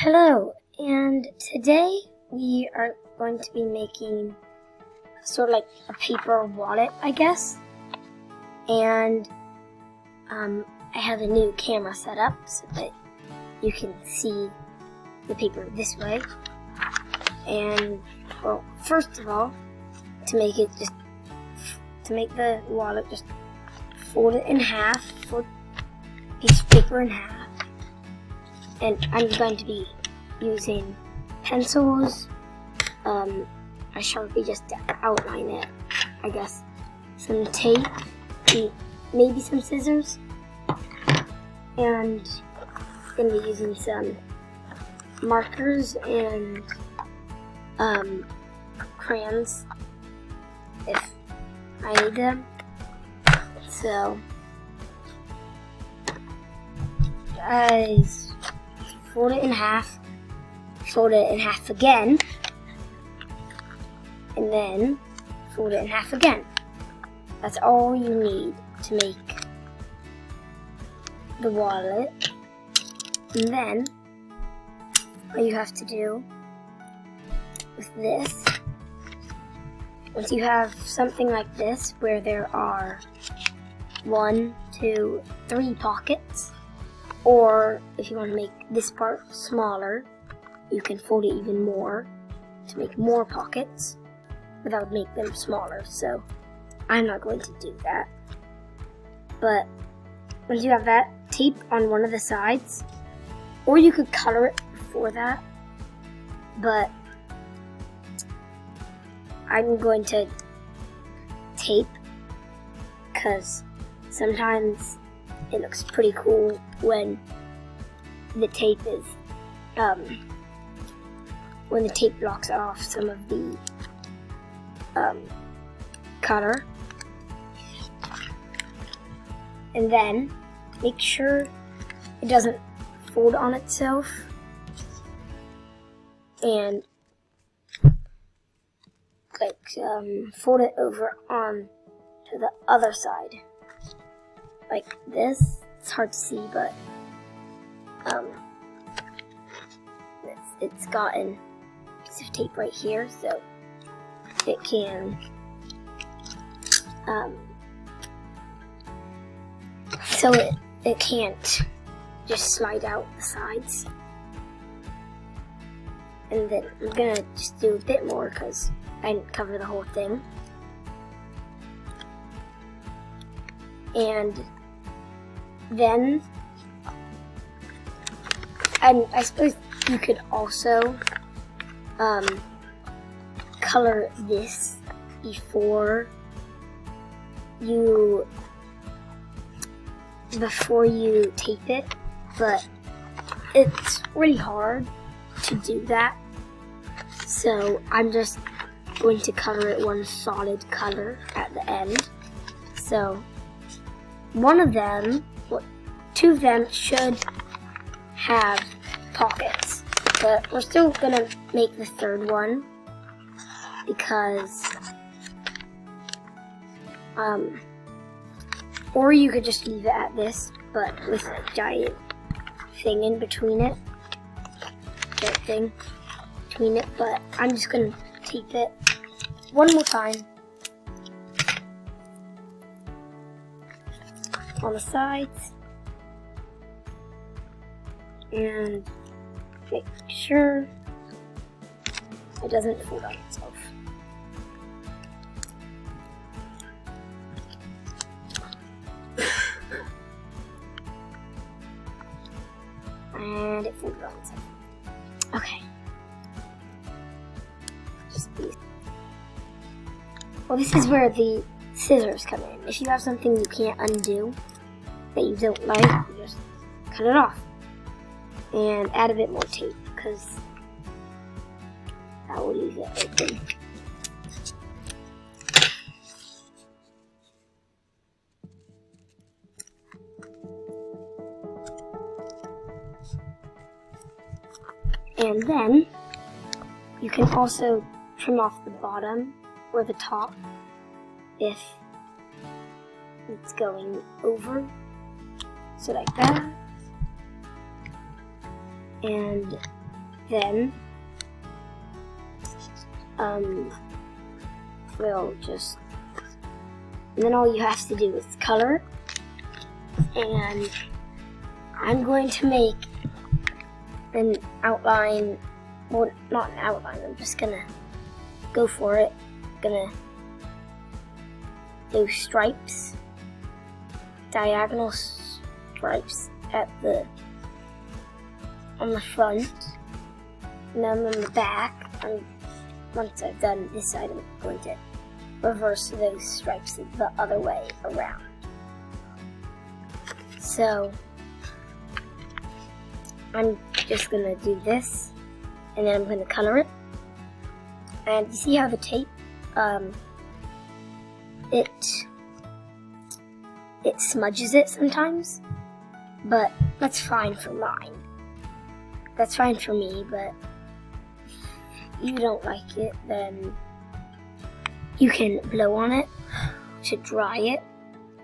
Hello, and today we are going to be making sort of like a paper wallet, I guess. And I have a new camera set up so that you can see the paper this way. And well, first of all, to make the wallet, just fold it in half, fold a piece of paper in half. And I'm going to be using pencils, a Sharpie just to outline it, I guess, some tape, maybe some scissors, and I'm going to be using some markers and crayons if I need them. So, guys, fold it in half again, and then fold it in half again. That's all you need to make the wallet. And then what you have to do with this, once you have something like this where there are 1, 2, 3 pockets, or if you want to make this part smaller, you can fold it even more to make more pockets, but that would make them smaller, so I'm not going to do that. But once you have that, tape on one of the sides, or you could color it before that, but I'm going to tape because sometimes it looks pretty cool when the tape is, when the tape blocks off some of the color. And then make sure it doesn't fold on itself, and fold it over on to the other side. Like this. It's hard to see, but it's gotten a piece of tape right here, so it can it can't just slide out the sides. And then I'm gonna just do a bit more because I didn't cover the whole thing. And then, and I suppose you could also color this before you tape it, but it's really hard to do that, so I'm just going to color it one solid color at the end. So two of them should have pockets, but we're still gonna make the third one because, or you could just leave it at this, but with a giant thing in between it, but I'm just gonna tape it one more time on the sides and make sure it doesn't fold on itself. And it folded on itself. Okay. Just these. Well, this is where the scissors come in. If you have something you can't undo that you don't like, you just cut it off and add a bit more tape because that will leave it open. And then you can also trim off the bottom or the top if it's going over, so like that. And then we'll just, and then all you have to do is color, and I'm going to make an outline, well, not an outline, I'm just gonna go for it. Gonna do stripes, diagonal stripes on the front, and then on the back. Once I've done this side, I'm going to reverse those stripes the other way around. So I'm just gonna do this, and then I'm gonna color it. And you see how the tape, it smudges it sometimes, but that's fine for mine. That's fine for me, but if you don't like it, then you can blow on it to dry it,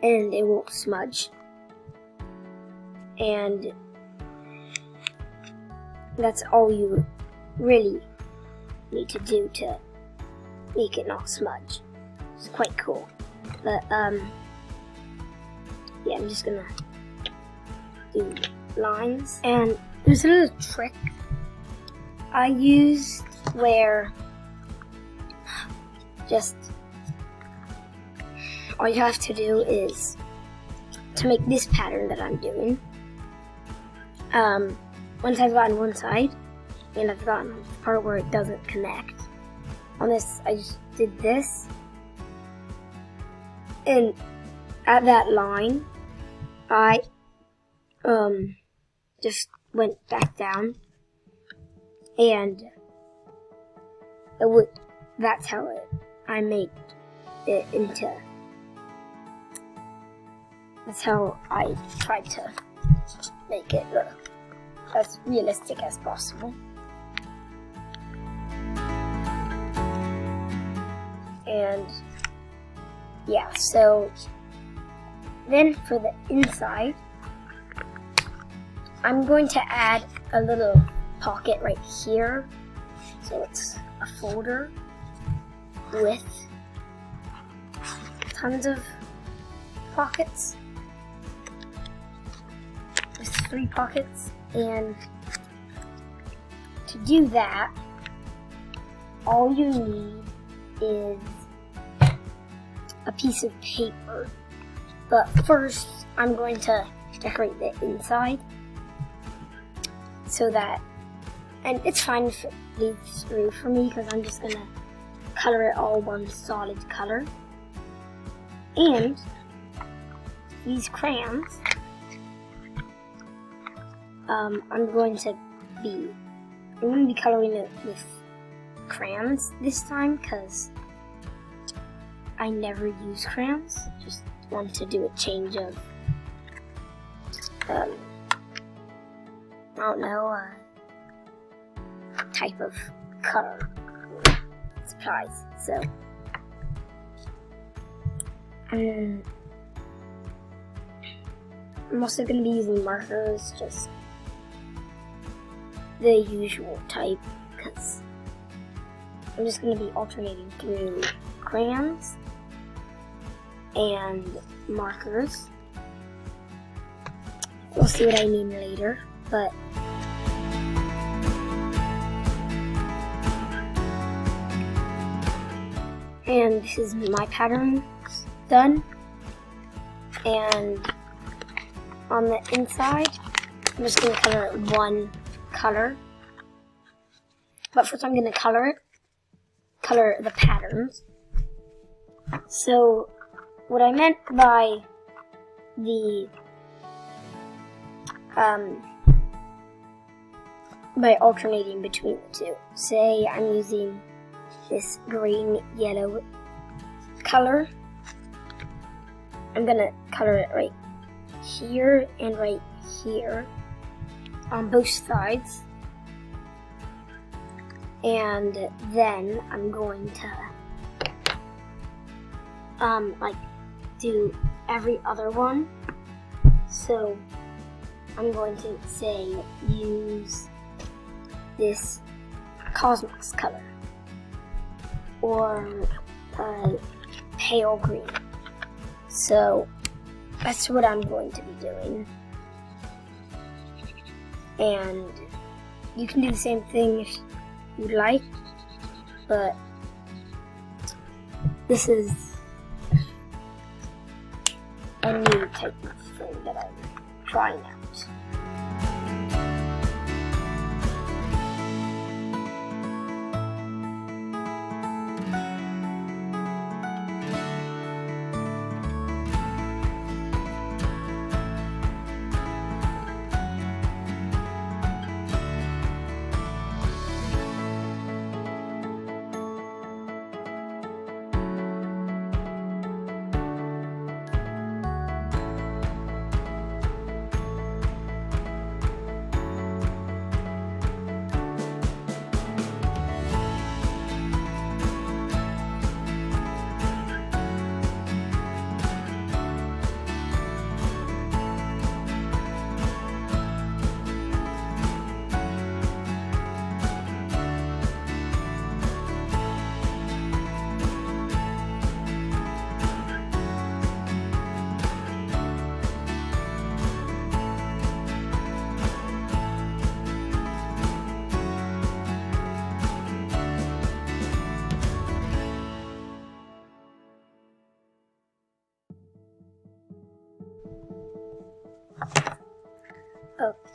and it won't smudge. And that's all you really need to do to make it not smudge. It's quite cool. But yeah, I'm just gonna do lines. And there's a little trick I used where just all you have to do is to make this pattern that I'm doing. Once I've gotten one side, and I've gotten the part where it doesn't connect, on this I just did this, and at that line I just went back down, and that's how I made it into, that's how I tried to make it look as realistic as possible. And yeah, so then for the inside, I'm going to add a little pocket right here. So it's a folder with tons of pockets, with 3 pockets. And to do that, all you need is a piece of paper. But first, I'm going to decorate the inside so that, and it's fine if it bleeds through for me because I'm just gonna color it all one solid color. And these crayons, I'm going to be coloring it with crayons this time because I never use crayons. Just want to do a change of, I don't know, type of color supplies. So, and I'm also going to be using markers, just the usual type, because I'm just going to be alternating through crayons and markers. We'll see what I mean later, but and this is my pattern done. And on the inside, I'm just going to color it one color. But first I'm going to color the patterns. So what I meant by the by alternating between the two. Say I'm using this green yellow color. I'm gonna color it right here and right here on both sides. And then I'm going to like do every other one. So I'm going to say use this cosmos color, or pale green. So that's what I'm going to be doing. And you can do the same thing if you'd like, but this is a new type of thing that I'm trying out.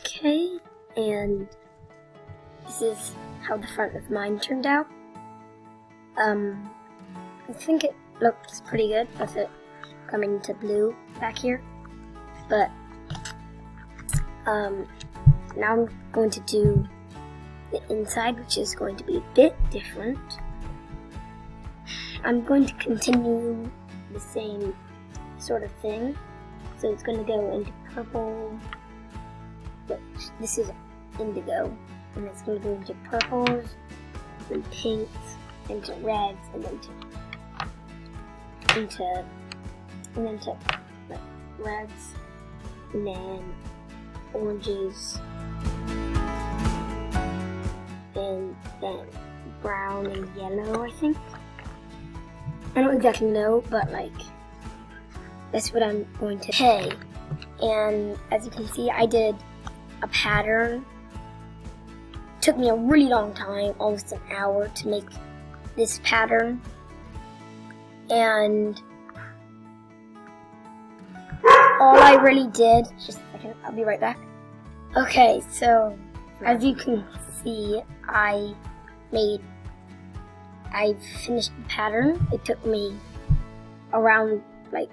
Okay, and this is how the front of mine turned out. I think it looks pretty good with it coming to blue back here. But now I'm going to do the inside, which is going to be a bit different. I'm going to continue the same sort of thing. So it's going to go into purple. This is indigo, and it's going to go into purples, and pinks, into reds, and then to like reds, and then oranges, and then brown and yellow, I think. I don't exactly know, but like that's what I'm going to pay. And as you can see, I did a pattern. Took me a really long time, almost an hour, to make this pattern. And all I really did, just a second, I'll be right back. Okay, so as you can see, I finished the pattern. It took me around like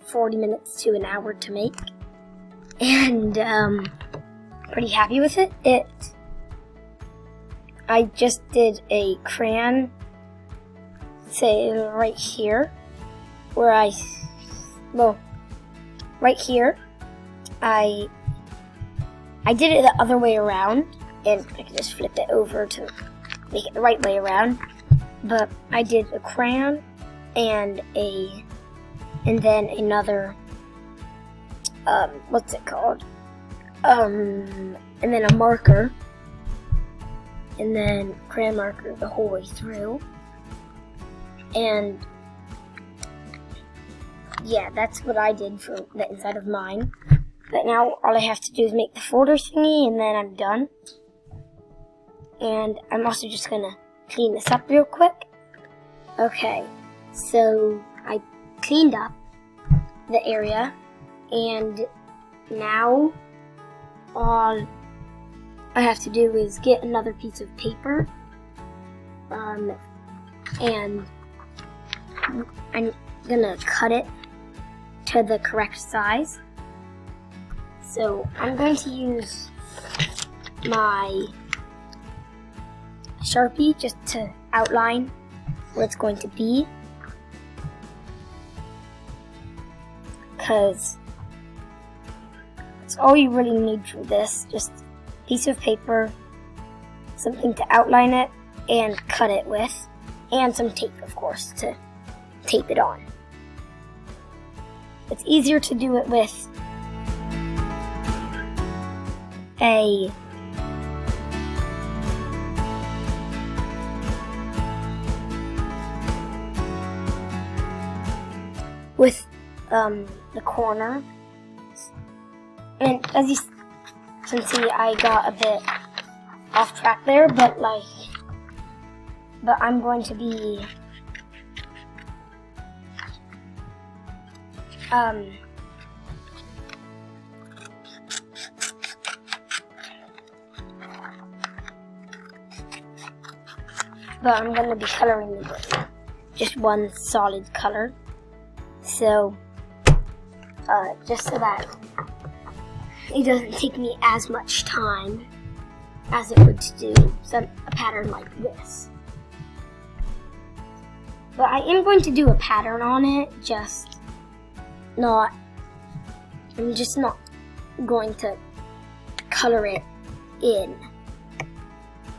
40 minutes to an hour to make. And pretty happy with it. I just did a crayon, say right here, right here, I did it the other way around, and I can just flip it over to make it the right way around. But I did a crayon and then another, what's it called? And then a marker, and then crayon marker the whole way through. And yeah, that's what I did for the inside of mine. But now all I have to do is make the folder thingy, and then I'm done. And I'm also just gonna clean this up real quick. Okay, so I cleaned up the area, and now all I have to do is get another piece of paper, and I'm gonna cut it to the correct size. So I'm going to use my Sharpie just to outline where it's going to be, because that's all you really need for this, just a piece of paper, something to outline it and cut it with, and some tape, of course, to tape it on. It's easier to do it with with the corner. And as you can see, I got a bit off track there, but I'm going to be coloring with just one solid color. So, just so that it doesn't take me as much time as it would to do a pattern like this. But I am going to do a pattern on it, I'm just not going to color it in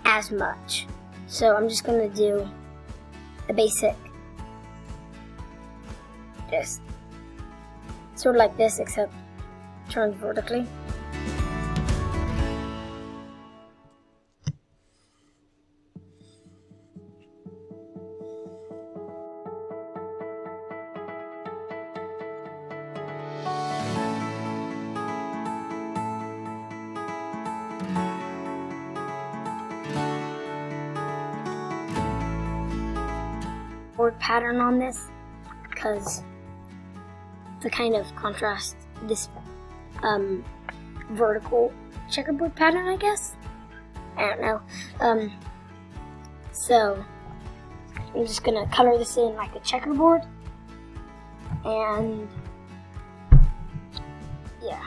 as much. So I'm just going to do the basic, just sort of like this, except turned vertically. Pattern on this because to kind of contrast this vertical checkerboard pattern, I guess. I don't know. So I'm just gonna color this in like a checkerboard, and yeah.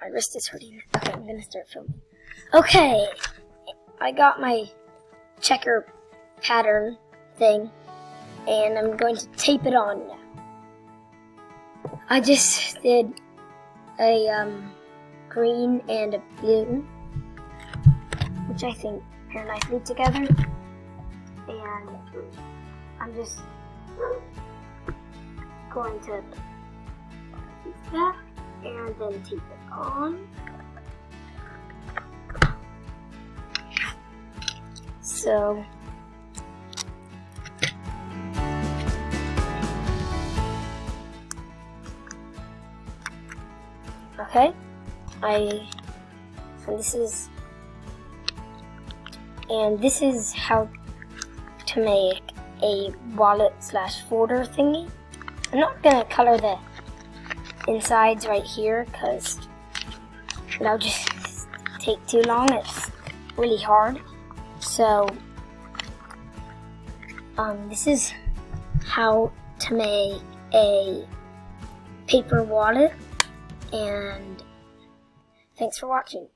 My wrist is hurting. Okay, I'm gonna start filming. Okay, I got my checker pattern thing, and I'm going to tape it on now. I just did a green and a blue, which I think pair nicely together, and I'm just going to do that and then tape it on. So okay, this is how to make a wallet / folder thingy. I'm not gonna color the insides right here because that'll just take too long. It's really hard. So this is how to make a paper wallet, and thanks for watching.